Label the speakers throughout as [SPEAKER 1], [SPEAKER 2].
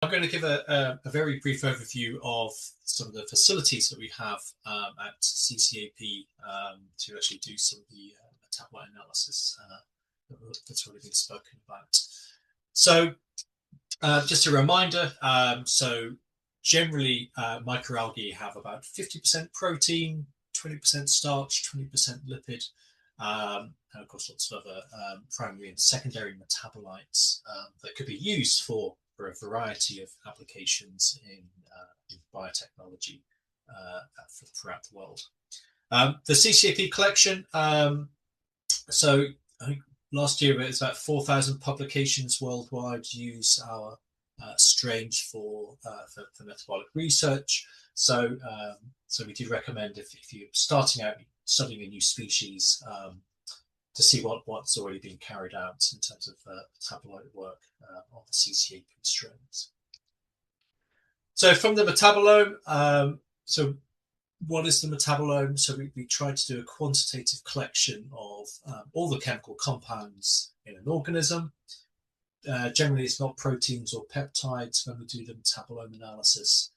[SPEAKER 1] I'm going to give a very brief overview of some of the facilities that we have at CCAP to actually do some of the metabolite analysis that's already been spoken about. So just a reminder, so generally microalgae have about 50% protein, 20% starch, 20% lipid, and of course lots of other primary and secondary metabolites that could be used for a variety of applications in biotechnology throughout the world. The CCAP collection, so I think last year it was about 4,000 publications worldwide use our strains for metabolic research. So we do recommend if you're starting out studying a new species to see what's already been carried out in terms of metabolite work on the CCAP strains. So from the metabolome, so what is the metabolome? So we try to do a quantitative collection of all the chemical compounds in an organism. Generally, it's not proteins or peptides when we do the metabolome analysis,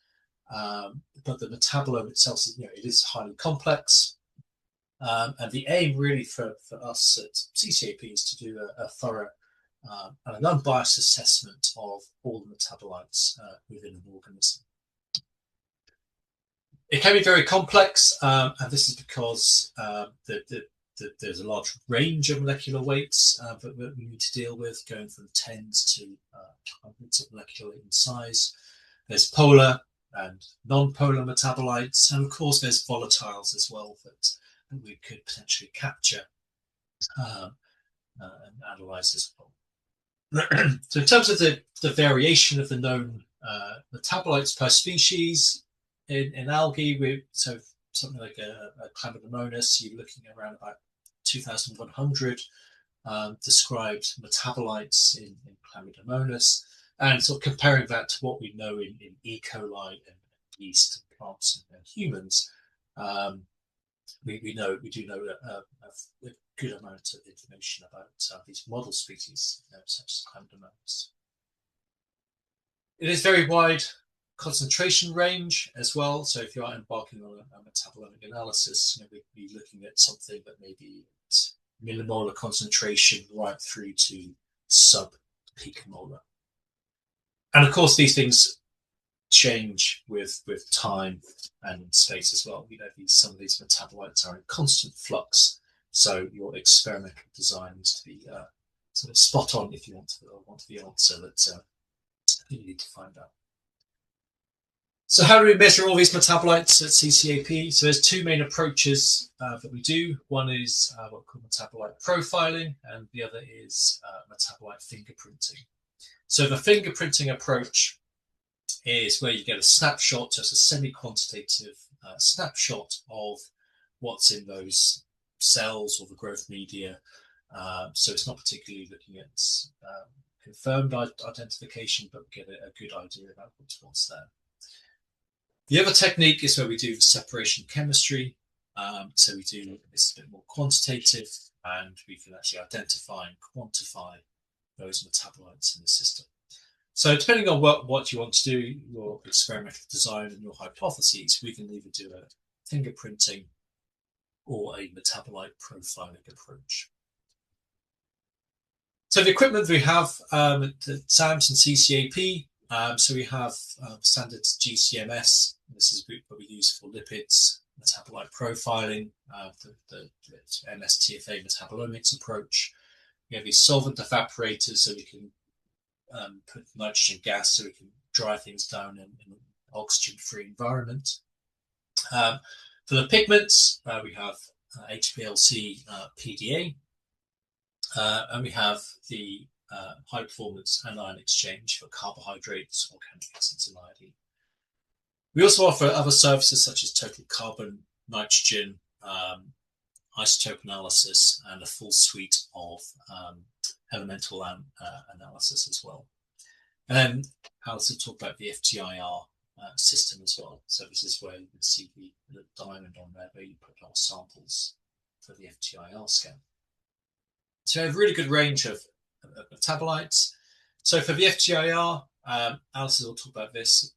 [SPEAKER 1] but the metabolome itself, it is highly complex. And the aim really for us at CCAP is to do a thorough and an unbiased assessment of all the metabolites within an organism. It can be very complex, and this is because there's a large range of molecular weights that we need to deal with, going from tens to hundreds of molecular weight in size. There's polar and non-polar metabolites, and of course there's volatiles as well that we could potentially capture and analyze as well. So in terms of the variation of the known metabolites per species, in algae, so something like a Chlamydomonas, you're looking at around about 2,100 described metabolites in Chlamydomonas, and sort of comparing that to what we know in E. coli and yeast and plants and humans. We do know a good amount of information about these model species, such as Chlamydomonas. It is very wide concentration range as well. So if you are embarking on a metabolomic analysis, we'd be looking at something that may be at millimolar concentration right through to sub-picomolar. And of course, these things change with time and space as well. Some of these metabolites are in constant flux, so your experimental design needs to be sort of spot on if you want the answer that you need to find out. So how do we measure all these metabolites at CCAP? So there's two main approaches that we do. One is what we call metabolite profiling, and the other is metabolite fingerprinting. So the fingerprinting approach is where you get a snapshot, just a semi-quantitative snapshot of what's in those cells or the growth media. So it's not particularly looking at confirmed identification, but we get a good idea about what's there. The other technique is where we do the separation chemistry. So we do this a bit more quantitative, and we can actually identify and quantify those metabolites in the system. So depending on what you want to do, your experimental design and your hypotheses, we can either do a fingerprinting or a metabolite profiling approach. So the equipment we have at SAMS and CCAP, so we have standard GCMS. This is what we use for lipids, metabolite profiling, the MSTFA metabolomics approach. We have these solvent evaporators, so we can put nitrogen gas, so we can dry things down in an oxygen-free environment. For the pigments, we have HPLC PDA, and we have the high-performance anion exchange for carbohydrates, organic acids, and iodine. We also offer other services such as total carbon, nitrogen, isotope analysis, and a full suite of elemental analysis as well. And I'll also talk about the FTIR system as well. So this is where you can see the diamond on there where you put our samples for the FTIR scan. So we have a really good range of metabolites. So for the FTIR, Alice will talk about this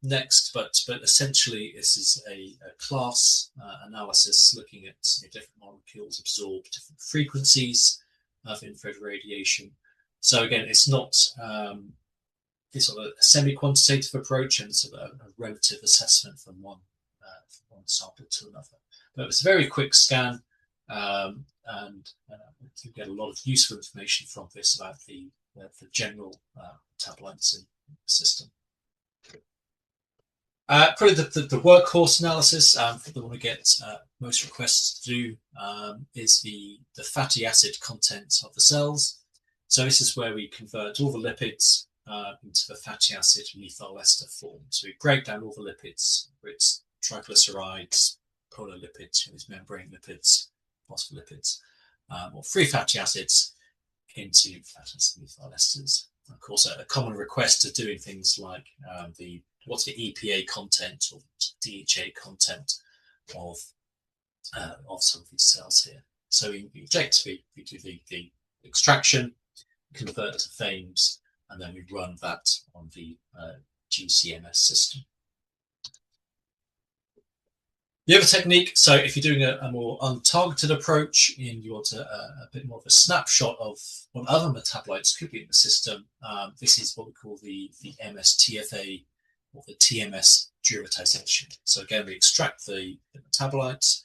[SPEAKER 1] next, but essentially this is a class analysis looking at different molecules absorb different frequencies of infrared radiation. So again, it's not it's sort of a semi-quantitative approach and sort of a relative assessment from one sample to another. But it's a very quick scan, and you get a lot of useful information from this about the general metabolites in the system. Probably the workhorse analysis that we want to get most requests to do is the fatty acid content of the cells. So this is where we convert all the lipids into the fatty acid methyl ester form. So we break down all the lipids, whether it's triglycerides, polar lipids, these membrane lipids, phospholipids, or free fatty acids into fatty acid methyl esters. Of course, a common request are doing things like what's the EPA content or DHA content of some of these cells here. So we inject, we do the extraction, convert to FAMES, and then we run that on the GCMS system. The other technique, so if you're doing a more untargeted approach and you want a bit more of a snapshot of what other metabolites could be in the system, this is what we call the MSTFA or the TMS derivatization. So again, we extract the metabolites,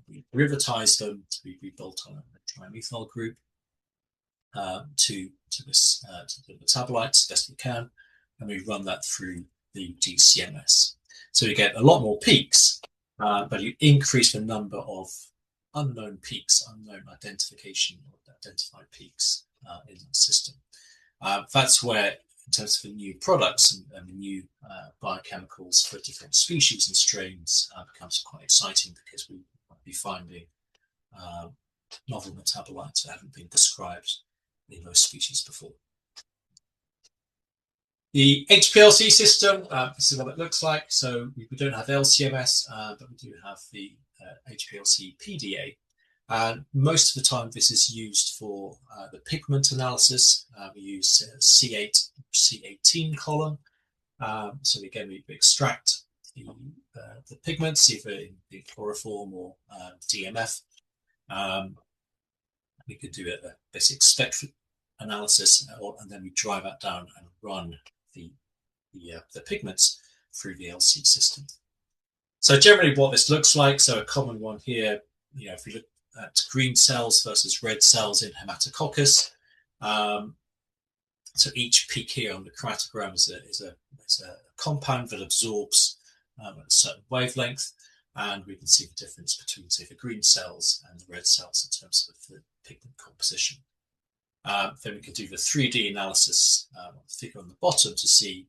[SPEAKER 1] we derivatize them to be built on a trimethyl group to the metabolites as best we can, and we run that through the GCMS. So you get a lot more peaks, but you increase the number of unknown peaks, unknown identified peaks in the system. That's where, in terms of the new products and the new biochemicals for different species and strains, becomes quite exciting, because we might be finding novel metabolites that haven't been described in those species before. The HPLC system, this is what it looks like. So we don't have LCMS, but we do have the HPLC PDA. And most of the time, this is used for the pigment analysis. We use C8, C18 column. So again, we extract the pigments, either in the chloroform or DMF. We could do a basic spectrum analysis, and then we drive that down and run the pigments through the LC system. So generally what this looks like, so a common one here, if we look at green cells versus red cells in Hematococcus, so each peak here on the chromatogram is a compound that absorbs at a certain wavelength, and we can see the difference between, say, the green cells and the red cells in terms of the pigment composition. Then we can do the 3D analysis on the figure on the bottom to see,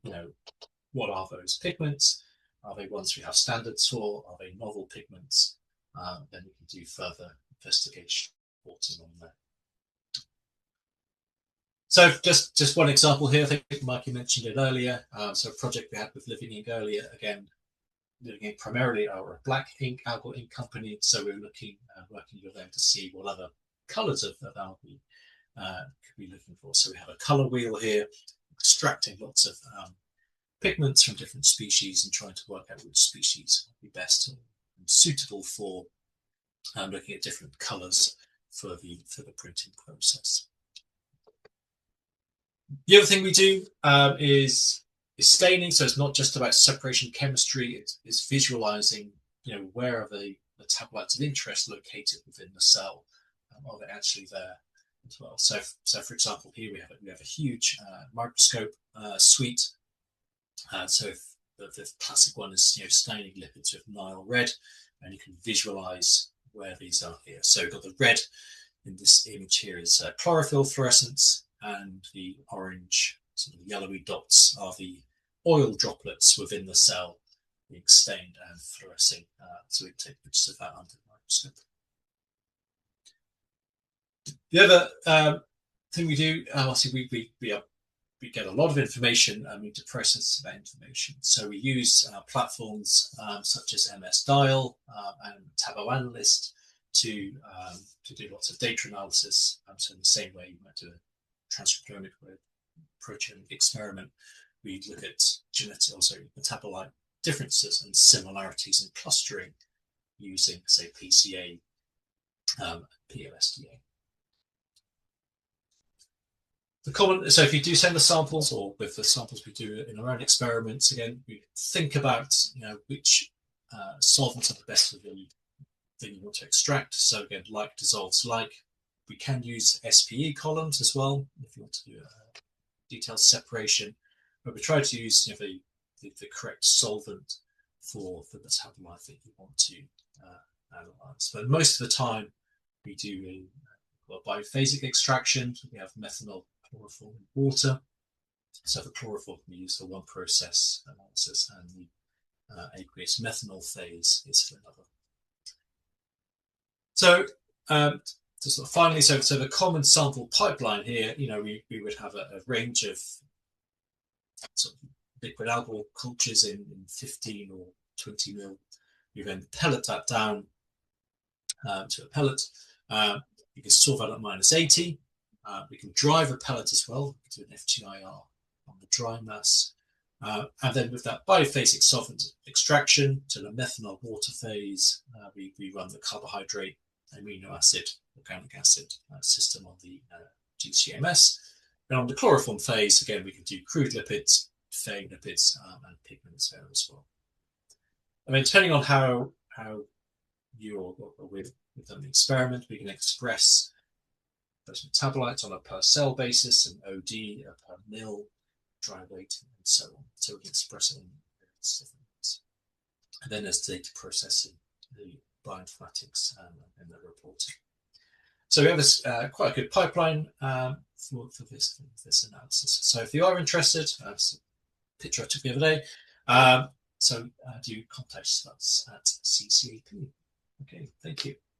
[SPEAKER 1] what are those pigments? Are they ones we have standards for? Are they novel pigments? Then we can do further investigation reporting on that. So just one example here. I think Mikey mentioned it earlier. So a project we had with Living Ink earlier, again, Living Ink primarily are a black ink, algal ink company. So we're working with them to see what other colors of algae could be looking for. So we have a color wheel here, extracting lots of pigments from different species and trying to work out which species would be best and suitable for looking at different colors for the printing process. The other thing we do is staining. So it's not just about separation chemistry, it's visualizing, where are the metabolites of interest located within the cell, are they actually there as well. So for example, here we have a huge microscope suite. So if the classic one is staining lipids with Nile red, and you can visualize where these are here. So we've got the red in this image here is chlorophyll fluorescence, and the orange sort of yellowy dots are the oil droplets within the cell being stained and fluorescing. So we can take pictures of that under the microscope. The other thing we do, obviously we get a lot of information and we need to process that information. So we use platforms such as MS Dial and Tabo Analyst to do lots of data analysis. So in the same way you might do a transcriptomic with proteomic experiment, we look at genetic, also metabolite differences and similarities in clustering using, say, PCA, POSDA. So if you do send the samples, or with the samples we do in our own experiments, again, we think about which solvents are the best for the thing you want to extract. So again, like dissolves like. We can use SPE columns as well if you want to do a detailed separation, but we try to use the correct solvent for the metabolite that you want to analyze. But most of the time, we do a biophasic extraction. We have methanol, chloroform, and water. So the chloroform can be used for one process analysis, and the aqueous methanol phase is for another. So sort of finally, so the common sample pipeline here, we would have a range of sort of liquid algal cultures in 15 or 20 mil. We then pellet that down to a pellet. You can store that at -80. We can dry the pellet as well. We can do an FTIR on the dry mass. And then with that biophasic solvent extraction to the methanol water phase, we run the carbohydrate, amino acid, organic acid system on the GCMS. And on the chloroform phase, again, we can do crude lipids, feigned lipids, and pigments there as well. I mean, depending on how you or with an experiment, we can express those metabolites on a per cell basis, and OD per mil, dry weight, and so on. So we can express it in various different ways. And then there's data processing, the bioinformatics, and the reporting. So we have this quite a good pipeline for this analysis. So if you are interested, that's a picture I took the other day. Do contact us at CCAP. Okay, thank you.